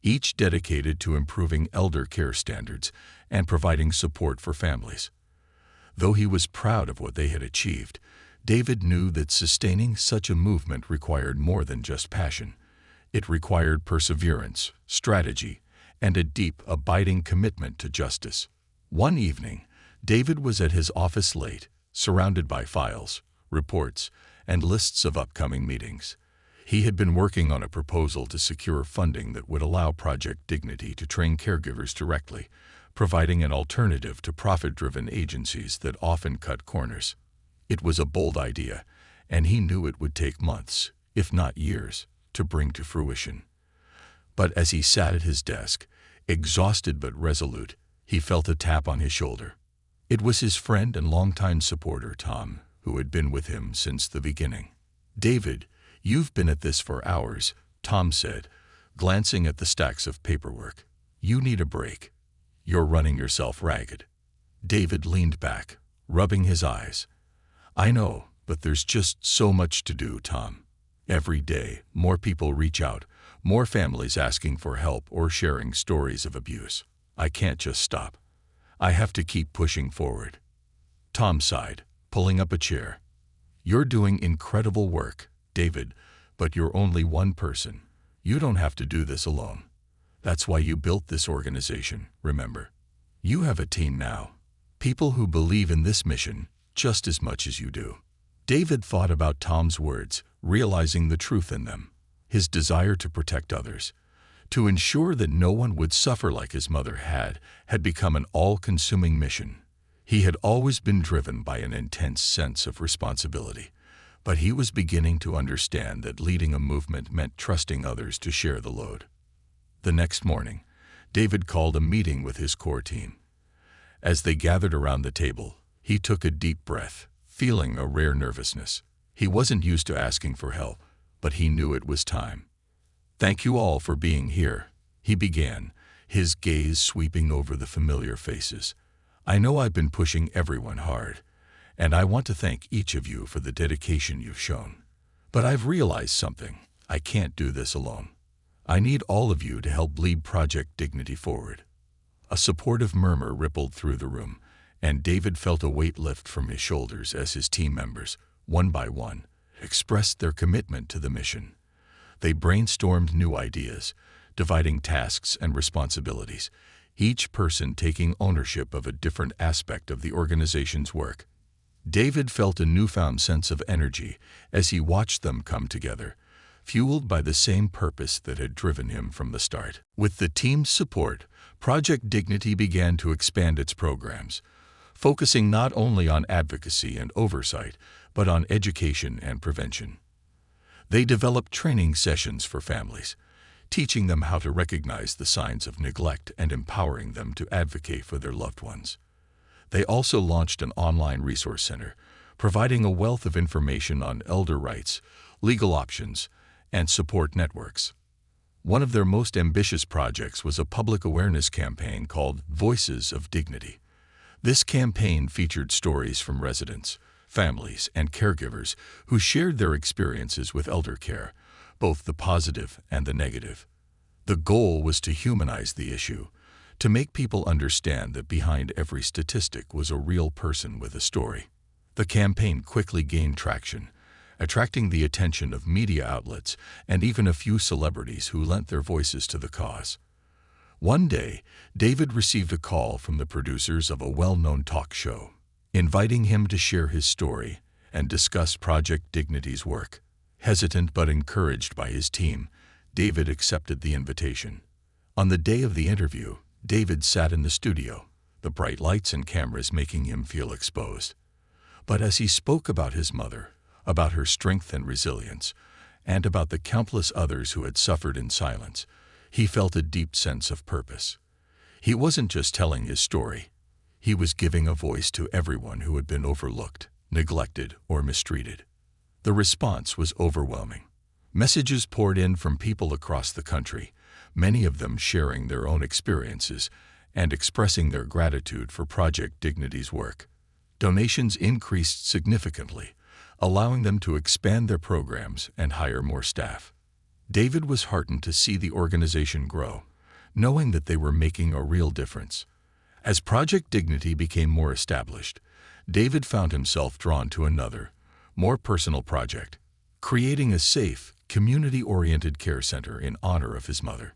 each dedicated to improving elder care standards and providing support for families. Though he was proud of what they had achieved, David knew that sustaining such a movement required more than just passion. It required perseverance, strategy, and a deep, abiding commitment to justice. One evening, David was at his office late, surrounded by files, reports, and lists of upcoming meetings. He had been working on a proposal to secure funding that would allow Project Dignity to train caregivers directly, providing an alternative to profit-driven agencies that often cut corners. It was a bold idea, and he knew it would take months, if not years, to bring to fruition. But as he sat at his desk, exhausted but resolute, he felt a tap on his shoulder. It was his friend and longtime supporter, Tom, who had been with him since the beginning. "David, you've been at this for hours," Tom said, glancing at the stacks of paperwork. "You need a break. You're running yourself ragged." David leaned back, rubbing his eyes. "I know, but there's just so much to do, Tom. Every day, more people reach out, more families asking for help or sharing stories of abuse. I can't just stop. I have to keep pushing forward." Tom sighed, pulling up a chair. "You're doing incredible work, David, but you're only one person. You don't have to do this alone. That's why you built this organization, remember? You have a team now. People who believe in this mission just as much as you do." David thought about Tom's words, realizing the truth in them. His desire to protect others, to ensure that no one would suffer like his mother had become an all-consuming mission. He had always been driven by an intense sense of responsibility, but he was beginning to understand that leading a movement meant trusting others to share the load. The next morning, David called a meeting with his core team. As they gathered around the table, he took a deep breath, feeling a rare nervousness. He wasn't used to asking for help, but he knew it was time. "Thank you all for being here," he began, his gaze sweeping over the familiar faces. "I know I've been pushing everyone hard, and I want to thank each of you for the dedication you've shown. But I've realized something. I can't do this alone. I need all of you to help lead Project Dignity forward." A supportive murmur rippled through the room, and David felt a weight lift from his shoulders as his team members, one by one, expressed their commitment to the mission. They brainstormed new ideas, dividing tasks and responsibilities, each person taking ownership of a different aspect of the organization's work. David felt a newfound sense of energy as he watched them come together, fueled by the same purpose that had driven him from the start. With the team's support, Project Dignity began to expand its programs, focusing not only on advocacy and oversight, but on education and prevention. They developed training sessions for families, teaching them how to recognize the signs of neglect and empowering them to advocate for their loved ones. They also launched an online resource center, providing a wealth of information on elder rights, legal options, and support networks. One of their most ambitious projects was a public awareness campaign called Voices of Dignity. This campaign featured stories from residents, families, and caregivers who shared their experiences with elder care, both the positive and the negative. The goal was to humanize the issue, to make people understand that behind every statistic was a real person with a story. The campaign quickly gained traction, attracting the attention of media outlets and even a few celebrities who lent their voices to the cause. One day, David received a call from the producers of a well-known talk show, inviting him to share his story and discuss Project Dignity's work. Hesitant but encouraged by his team, David accepted the invitation. On the day of the interview, David sat in the studio, the bright lights and cameras making him feel exposed. But as he spoke about his mother, about her strength and resilience, and about the countless others who had suffered in silence, he felt a deep sense of purpose. He wasn't just telling his story. He was giving a voice to everyone who had been overlooked, neglected, or mistreated. The response was overwhelming. Messages poured in from people across the country, many of them sharing their own experiences and expressing their gratitude for Project Dignity's work. Donations increased significantly, allowing them to expand their programs and hire more staff. David was heartened to see the organization grow, knowing that they were making a real difference. As Project Dignity became more established, David found himself drawn to another, more personal project, creating a safe, community-oriented care center in honor of his mother.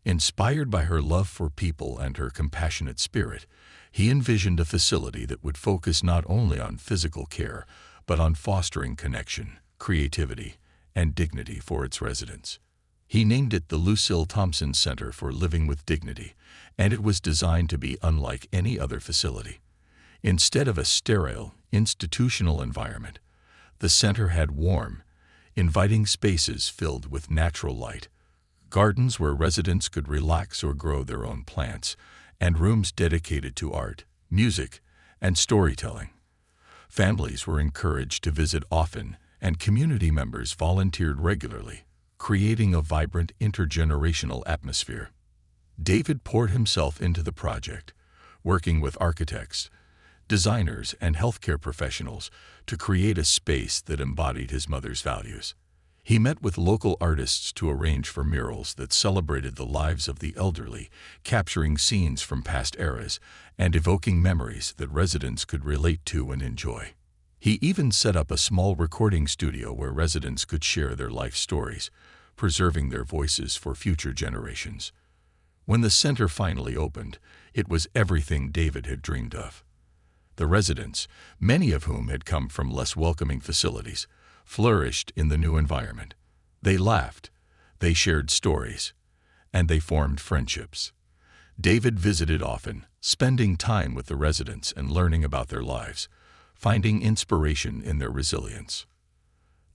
Inspired by her love for people and her compassionate spirit, he envisioned a facility that would focus not only on physical care, but on fostering connection, creativity, and dignity for its residents. He named it the Lucille Thompson Center for Living with Dignity, and it was designed to be unlike any other facility. Instead of a sterile, institutional environment. The center had warm, inviting spaces filled with natural light, gardens where residents could relax or grow their own plants, and rooms dedicated to art, music, and storytelling. Families were encouraged to visit often, and community members volunteered regularly, creating a vibrant intergenerational atmosphere. David poured himself into the project, working with architects, designers, and healthcare professionals to create a space that embodied his mother's values. He met with local artists to arrange for murals that celebrated the lives of the elderly, capturing scenes from past eras and evoking memories that residents could relate to and enjoy. He even set up a small recording studio where residents could share their life stories, preserving their voices for future generations. When the center finally opened, it was everything David had dreamed of. The residents, many of whom had come from less welcoming facilities, flourished in the new environment. They laughed, they shared stories, and they formed friendships. David visited often, spending time with the residents and learning about their lives, finding inspiration in their resilience.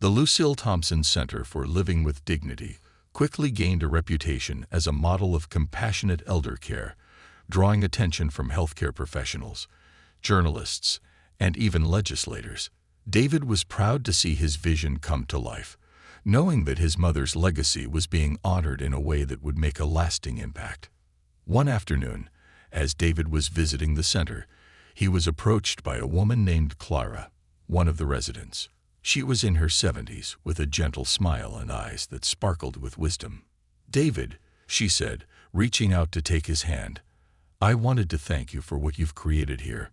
The Lucille Thompson Center for Living with Dignity quickly gained a reputation as a model of compassionate elder care, drawing attention from healthcare professionals, journalists, and even legislators. David was proud to see his vision come to life, knowing that his mother's legacy was being honored in a way that would make a lasting impact. One afternoon, as David was visiting the center, he was approached by a woman named Clara, one of the residents. She was in her 70s, with a gentle smile and eyes that sparkled with wisdom. "David," she said, reaching out to take his hand, "I wanted to thank you for what you've created here.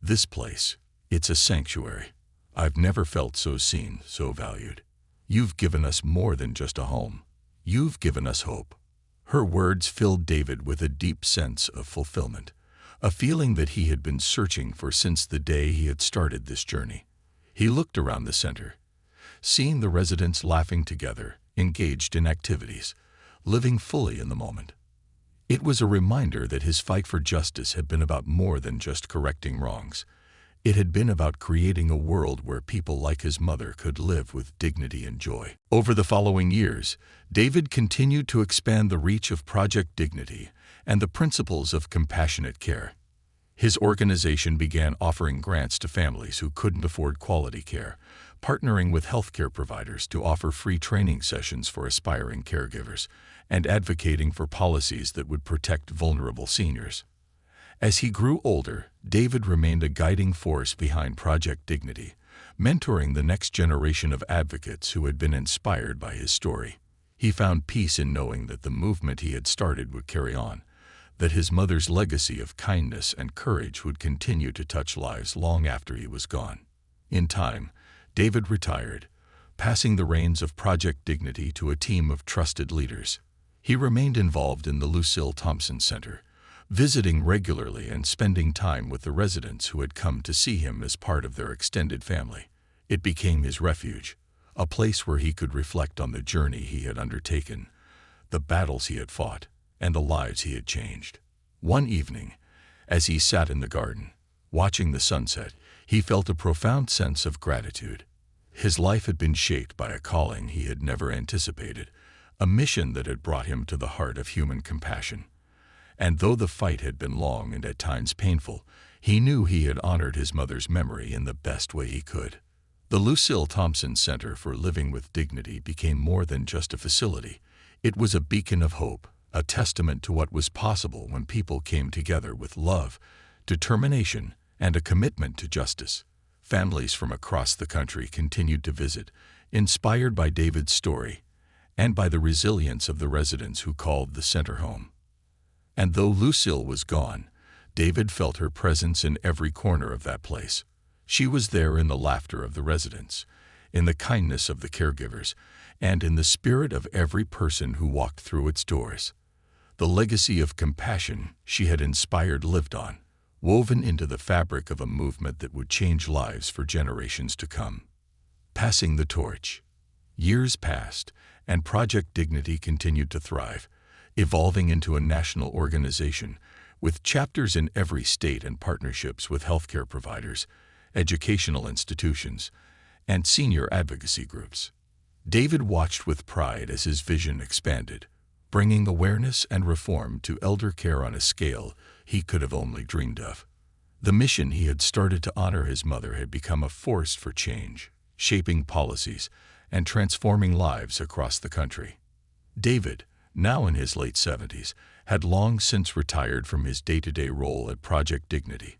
This place, it's a sanctuary. I've never felt so seen, so valued. You've given us more than just a home. You've given us hope." Her words filled David with a deep sense of fulfillment, a feeling that he had been searching for since the day he had started this journey. He looked around the center, seeing the residents laughing together, engaged in activities, living fully in the moment. It was a reminder that his fight for justice had been about more than just correcting wrongs. It had been about creating a world where people like his mother could live with dignity and joy. Over the following years, David continued to expand the reach of Project Dignity and the principles of compassionate care. His organization began offering grants to families who couldn't afford quality care, partnering with healthcare providers to offer free training sessions for aspiring caregivers, and advocating for policies that would protect vulnerable seniors. As he grew older, David remained a guiding force behind Project Dignity, mentoring the next generation of advocates who had been inspired by his story. He found peace in knowing that the movement he had started would carry on, that his mother's legacy of kindness and courage would continue to touch lives long after he was gone. In time, David retired, passing the reins of Project Dignity to a team of trusted leaders. He remained involved in the Lucille Thompson Center, visiting regularly and spending time with the residents who had come to see him as part of their extended family. It became his refuge, a place where he could reflect on the journey he had undertaken, the battles he had fought, and the lives he had changed. One evening, as he sat in the garden, watching the sunset, he felt a profound sense of gratitude. His life had been shaped by a calling he had never anticipated, a mission that had brought him to the heart of human compassion. And though the fight had been long and at times painful, he knew he had honored his mother's memory in the best way he could. The Lucille Thompson Center for Living with Dignity became more than just a facility. It was a beacon of hope, a testament to what was possible when people came together with love, determination, and a commitment to justice. Families from across the country continued to visit, inspired by David's story and by the resilience of the residents who called the center home. And though Lucille was gone, David felt her presence in every corner of that place. She was there in the laughter of the residents, in the kindness of the caregivers, and in the spirit of every person who walked through its doors. The legacy of compassion she had inspired lived on, woven into the fabric of a movement that would change lives for generations to come. Passing the torch. Years passed, and Project Dignity continued to thrive, evolving into a national organization with chapters in every state and partnerships with healthcare providers, educational institutions, and senior advocacy groups. David watched with pride as his vision expanded, bringing awareness and reform to elder care on a scale he could have only dreamed of. The mission he had started to honor his mother had become a force for change, shaping policies and transforming lives across the country. David, now in his late 70s, had long since retired from his day-to-day role at Project Dignity.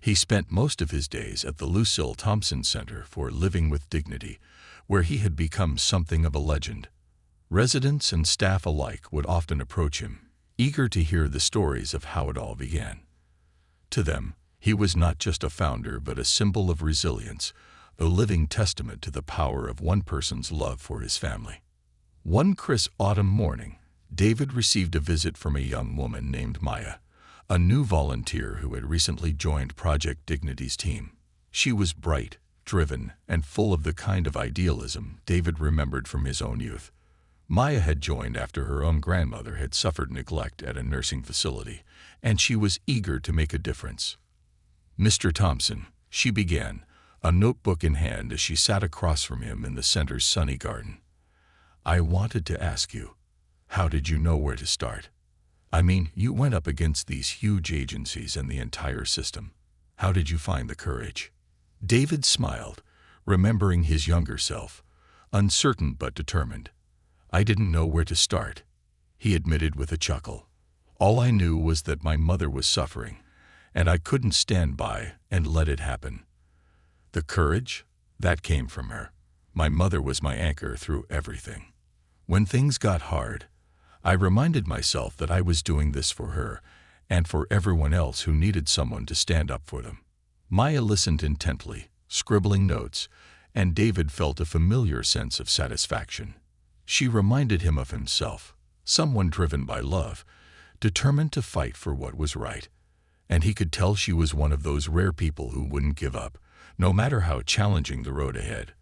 He spent most of his days at the Lucille Thompson Center for Living with Dignity, where he had become something of a legend. Residents and staff alike would often approach him, eager to hear the stories of how it all began. To them, he was not just a founder but a symbol of resilience, a living testament to the power of one person's love for his family. One crisp autumn morning, David received a visit from a young woman named Maya, a new volunteer who had recently joined Project Dignity's team. She was bright, driven, and full of the kind of idealism David remembered from his own youth. Maya had joined after her own grandmother had suffered neglect at a nursing facility, and she was eager to make a difference. "Mr. Thompson," she began, a notebook in hand as she sat across from him in the center's sunny garden. "I wanted to ask you, how did you know where to start? I mean, you went up against these huge agencies and the entire system. How did you find the courage?" David smiled, remembering his younger self, uncertain but determined. "I didn't know where to start," he admitted with a chuckle. "All I knew was that my mother was suffering, and I couldn't stand by and let it happen. The courage? That came from her. My mother was my anchor through everything. When things got hard, I reminded myself that I was doing this for her and for everyone else who needed someone to stand up for them." Maya listened intently, scribbling notes, and David felt a familiar sense of satisfaction. She reminded him of himself, someone driven by love, determined to fight for what was right. And he could tell she was one of those rare people who wouldn't give up, no matter how challenging the road ahead.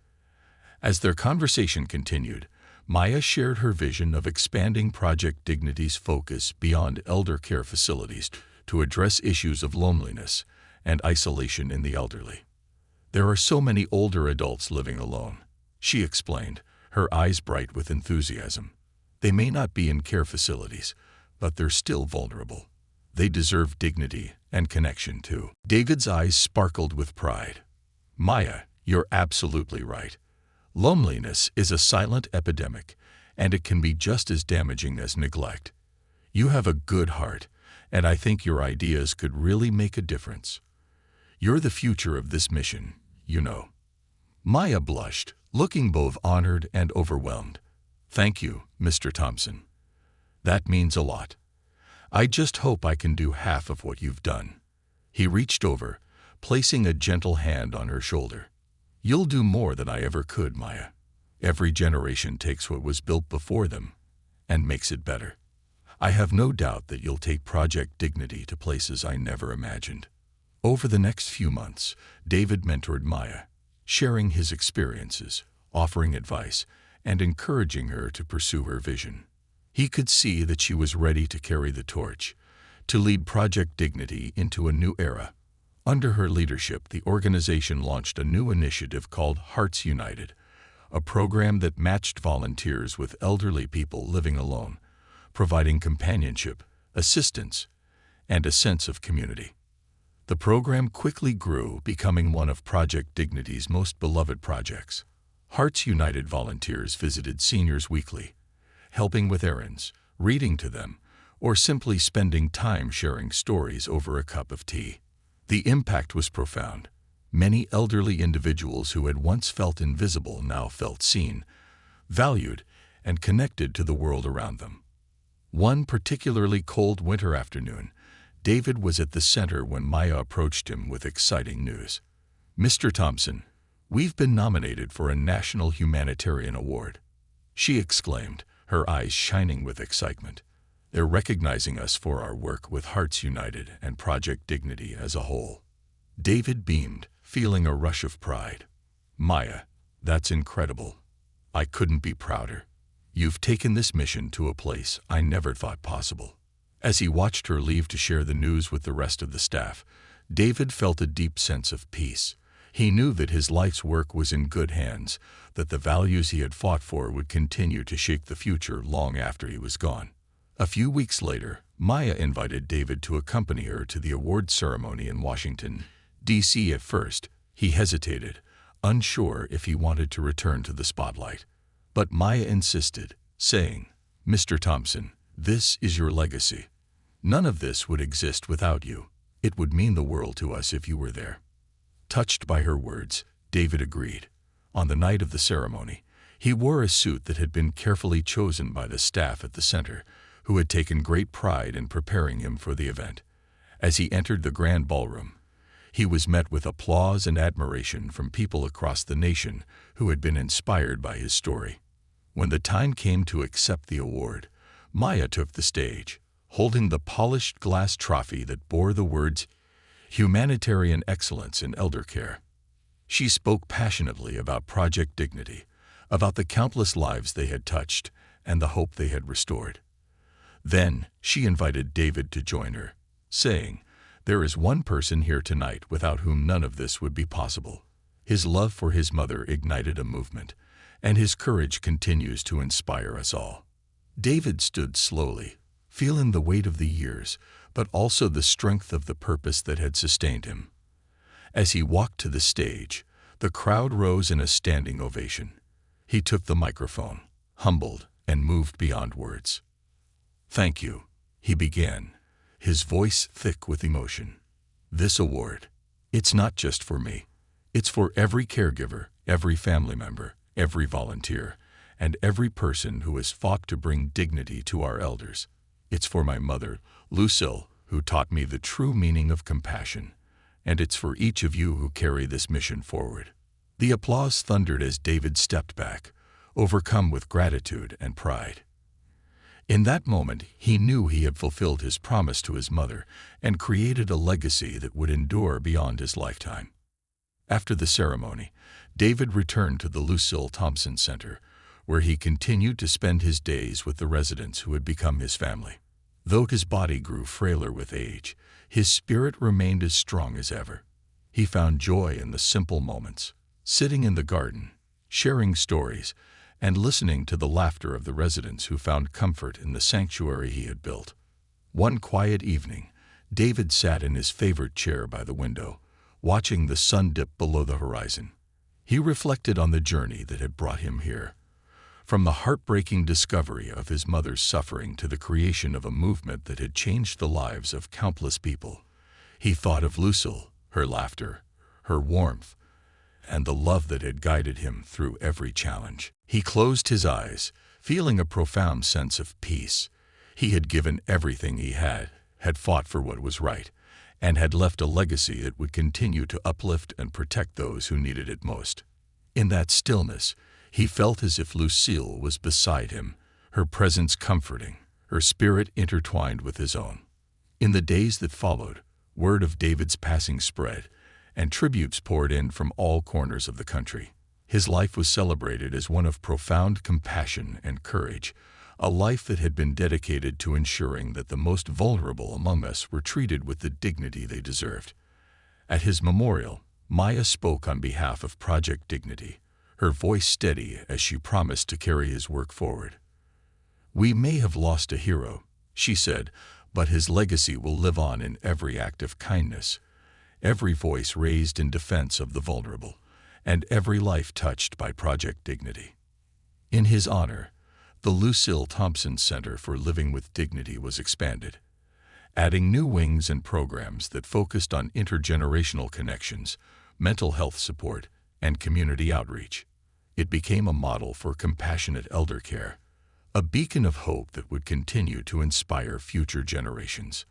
As their conversation continued, Maya shared her vision of expanding Project Dignity's focus beyond elder care facilities to address issues of loneliness and isolation in the elderly. "There are so many older adults living alone," she explained, her eyes bright with enthusiasm. "They may not be in care facilities, but they're still vulnerable. They deserve dignity and connection too." David's eyes sparkled with pride. "Maya, you're absolutely right. Loneliness is a silent epidemic, and it can be just as damaging as neglect. You have a good heart, and I think your ideas could really make a difference. You're the future of this mission, you know." Maya blushed, looking both honored and overwhelmed. "Thank you, Mr. Thompson. That means a lot. I just hope I can do half of what you've done." He reached over, placing a gentle hand on her shoulder. "You'll do more than I ever could, Maya. Every generation takes what was built before them and makes it better. I have no doubt that you'll take Project Dignity to places I never imagined." Over the next few months, David mentored Maya, sharing his experiences, offering advice, and encouraging her to pursue her vision. He could see that she was ready to carry the torch, to lead Project Dignity into a new era. Under her leadership, the organization launched a new initiative called Hearts United, a program that matched volunteers with elderly people living alone, providing companionship, assistance, and a sense of community. The program quickly grew, becoming one of Project Dignity's most beloved projects. Hearts United volunteers visited seniors weekly, helping with errands, reading to them, or simply spending time sharing stories over a cup of tea. The impact was profound. Many elderly individuals who had once felt invisible now felt seen, valued, and connected to the world around them. One particularly cold winter afternoon, David was at the center when Maya approached him with exciting news. "Mr. Thompson, we've been nominated for a National Humanitarian Award," she exclaimed, her eyes shining with excitement. "They're recognizing us for our work with Hearts United and Project Dignity as a whole." David beamed, feeling a rush of pride. "Maya, that's incredible. I couldn't be prouder. You've taken this mission to a place I never thought possible." As he watched her leave to share the news with the rest of the staff, David felt a deep sense of peace. He knew that his life's work was in good hands, that the values he had fought for would continue to shape the future long after he was gone. A few weeks later, Maya invited David to accompany her to the award ceremony in Washington, D.C. At first, he hesitated, unsure if he wanted to return to the spotlight. But Maya insisted, saying, "Mr. Thompson, this is your legacy. None of this would exist without you. It would mean the world to us if you were there." Touched by her words, David agreed. On the night of the ceremony, he wore a suit that had been carefully chosen by the staff at the center, who had taken great pride in preparing him for the event. As he entered the grand ballroom, he was met with applause and admiration from people across the nation who had been inspired by his story. When the time came to accept the award, Maya took the stage, holding the polished glass trophy that bore the words, "Humanitarian Excellence in Elder Care." She spoke passionately about Project Dignity, about the countless lives they had touched and the hope they had restored. Then she invited David to join her, saying, "There is one person here tonight without whom none of this would be possible." His love for his mother ignited a movement, and his courage continues to inspire us all. David stood slowly, feeling the weight of the years, but also the strength of the purpose that had sustained him. As he walked to the stage, the crowd rose in a standing ovation. He took the microphone, humbled and moved beyond words. "Thank you," he began, his voice thick with emotion. "This award, it's not just for me. It's for every caregiver, every family member, every volunteer, and every person who has fought to bring dignity to our elders. It's for my mother, Lucille, who taught me the true meaning of compassion. And it's for each of you who carry this mission forward." The applause thundered as David stepped back, overcome with gratitude and pride. In that moment, he knew he had fulfilled his promise to his mother and created a legacy that would endure beyond his lifetime. After the ceremony, David returned to the Lucille Thompson Center, where he continued to spend his days with the residents who had become his family. Though his body grew frailer with age, his spirit remained as strong as ever. He found joy in the simple moments, sitting in the garden, sharing stories, and listening to the laughter of the residents who found comfort in the sanctuary he had built. One quiet evening, David sat in his favorite chair by the window, watching the sun dip below the horizon. He reflected on the journey that had brought him here. From the heartbreaking discovery of his mother's suffering to the creation of a movement that had changed the lives of countless people, he thought of Lucille, her laughter, her warmth, and the love that had guided him through every challenge. He closed his eyes, feeling a profound sense of peace. He had given everything he had fought for what was right, and had left a legacy that would continue to uplift and protect those who needed it most. In that stillness, he felt as if Lucille was beside him, her presence comforting, her spirit intertwined with his own. In the days that followed, word of David's passing spread, and tributes poured in from all corners of the country. His life was celebrated as one of profound compassion and courage, a life that had been dedicated to ensuring that the most vulnerable among us were treated with the dignity they deserved. At his memorial, Maya spoke on behalf of Project Dignity, her voice steady as she promised to carry his work forward. "We may have lost a hero," she said, "but his legacy will live on in every act of kindness, every voice raised in defense of the vulnerable, and every life touched by Project Dignity." In his honor, the Lucille Thompson Center for Living with Dignity was expanded, adding new wings and programs that focused on intergenerational connections, mental health support, and community outreach. It became a model for compassionate elder care, a beacon of hope that would continue to inspire future generations.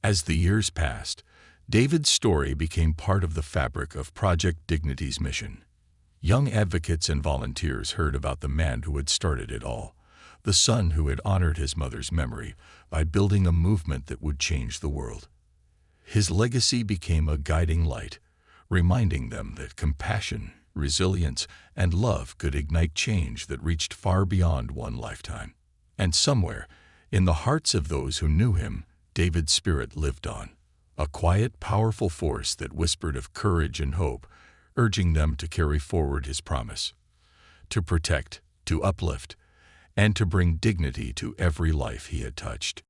As the years passed, David's story became part of the fabric of Project Dignity's mission. Young advocates and volunteers heard about the man who had started it all, the son who had honored his mother's memory by building a movement that would change the world. His legacy became a guiding light, reminding them that compassion, resilience, and love could ignite change that reached far beyond one lifetime. And somewhere, in the hearts of those who knew him, David's spirit lived on, a quiet, powerful force that whispered of courage and hope, urging them to carry forward his promise, to protect, to uplift, and to bring dignity to every life he had touched.